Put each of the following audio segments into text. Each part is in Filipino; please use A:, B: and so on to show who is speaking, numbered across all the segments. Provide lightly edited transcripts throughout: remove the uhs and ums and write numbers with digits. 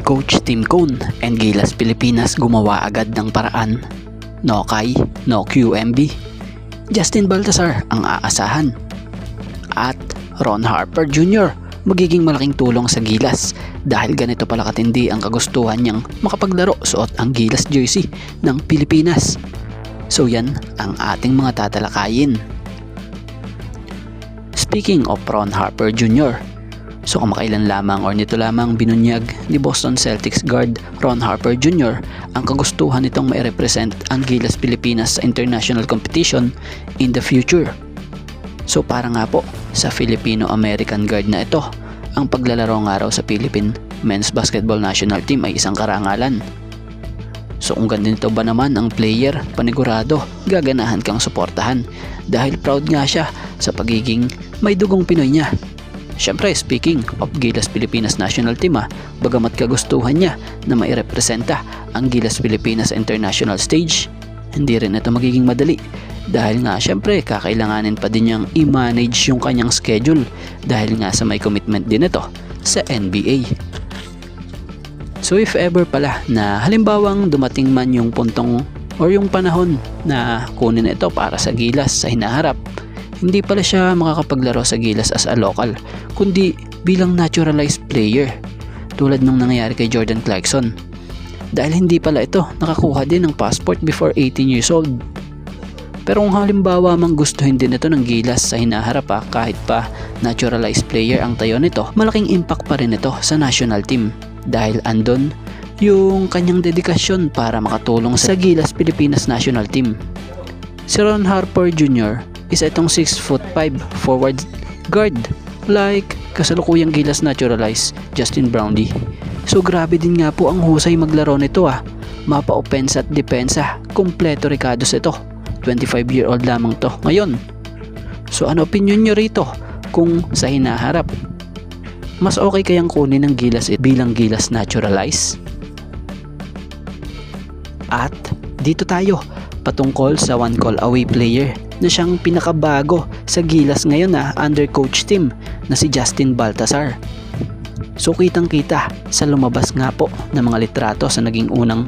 A: Coach Tim Cone and Gilas Pilipinas gumawa agad ng paraan. No Kai, no QMB. Justin Baltasar ang aasahan. At Ron Harper Jr. magiging malaking tulong sa Gilas dahil ganito pala katindi ang kagustuhan niyang makapaglaro suot ang Gilas jersey ng Pilipinas. So yan ang ating mga tatalakayin. Speaking of Ron Harper Jr., so kamakailan lamang or nito lamang binunyag ni Boston Celtics guard Ron Harper Jr. ang kagustuhan nitong mai-represent ang Gilas Pilipinas sa international competition in the future. So para nga po sa Filipino-American guard na ito, ang paglalaro nga raw sa Philippine Men's Basketball National Team ay isang karangalan. So kung ganito ba naman ang player, panigurado gaganahan kang suportahan dahil proud nga siya sa pagiging may dugong Pinoy niya. Siyempre, speaking of Gilas Pilipinas National Team, bagamat kagustuhan niya na mairepresenta ang Gilas Pilipinas sa international stage, hindi rin ito magiging madali dahil nga siyempre kakailanganin pa din niyang i-manage yung kanyang schedule dahil nga sa may commitment din ito sa NBA. So if ever pala na halimbawang dumating man yung puntong or yung panahon na kunin ito para sa Gilas sa hinaharap, hindi pala siya makakapaglaro sa Gilas as a local, kundi bilang naturalized player tulad ng nangyayari kay Jordan Clarkson. Dahil hindi pala ito nakakuha din ng passport before 18 years old. Pero kung halimbawa mang gustuhin din ito ng Gilas sa hinaharap kahit pa naturalized player ang tayo nito, malaking impact pa rin ito sa national team dahil andon yung kanyang dedikasyon para makatulong sa Gilas Pilipinas national team. Si Ron Harper Jr. is itong 6'5" forward guard like kasalukuyang Gilas naturalized Justin Brownlee. So grabe din nga po ang husay maglaro nito Mapa opensa at depensa, kompleto Ricados ito. 25-year-old lamang to ngayon. So ano opinion nyo rito kung sa hinaharap mas okay kayang kunin ng Gilas bilang Gilas naturalized? At dito tayo patungkol sa one call away player na siyang pinakabago sa Gilas ngayon under Coach Tim na si Justin Baltasar. So kitang kita sa lumabas nga po ng mga litrato sa naging unang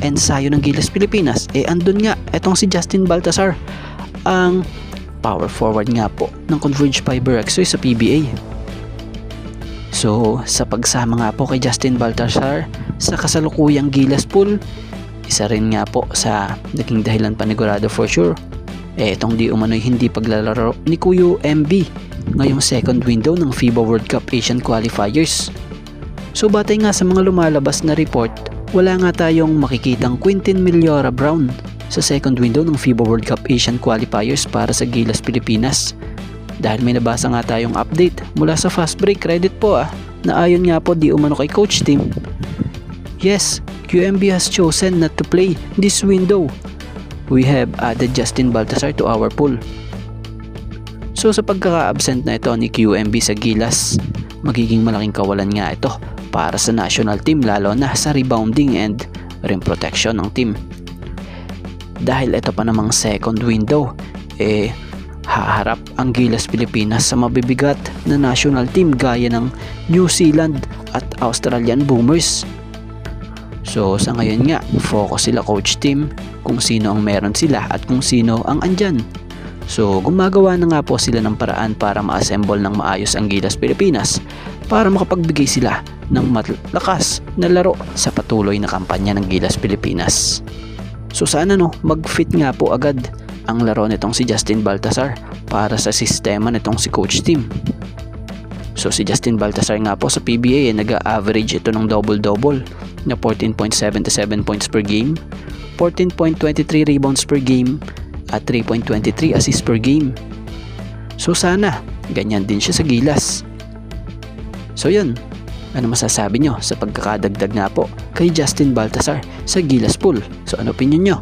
A: ensayo ng Gilas Pilipinas, andun nga etong si Justin Baltasar, ang power forward nga po ng Converge Fiber Exoy sa PBA. So sa pagsama nga po kay Justin Baltasar sa kasalukuyang Gilas pool, isa rin nga po sa naging dahilan panigurado for sure itong di umano'y hindi paglalaro ni Kuya MB ngayong second window ng FIBA World Cup Asian Qualifiers. So batay nga sa mga lumalabas na report, wala nga tayong makikitang Quintin Millora Brown sa second window ng FIBA World Cup Asian Qualifiers para sa Gilas Pilipinas. Dahil may nabasa nga tayong update mula sa Fast Break Credit po na ayon nga po di umano kay Coach Tim, yes, QMB has chosen not to play this window. We have added Justin Baltasar to our pool. So sa pagkaka-absent na ito ni QMB sa Gilas, magiging malaking kawalan nga ito para sa national team lalo na sa rebounding and rim protection ng team. Dahil ito pa namang second window, haharap ang Gilas Pilipinas sa mabibigat na national team gaya ng New Zealand at Australian Boomers. So sa ngayon nga, focus sila Coach Tim kung sino ang meron sila at kung sino ang andyan. So gumagawa na nga po sila ng paraan para ma-assemble ng maayos ang Gilas Pilipinas para makapagbigay sila ng malakas na laro sa patuloy na kampanya ng Gilas Pilipinas. So sana mag-fit nga po agad ang laro nitong si Justin Baltasar para sa sistema nitong si Coach Tim. So si Justin Baltasar nga po sa PBA nag-average ito ng double-double na 14.77 points per game, 14.23 rebounds per game at 3.23 assists per game. So sana ganyan din siya sa Gilas. So yun, ano masasabi nyo sa pagkakadagdag nga po kay Justin Baltasar sa Gilas pool? So ano opinion nyo?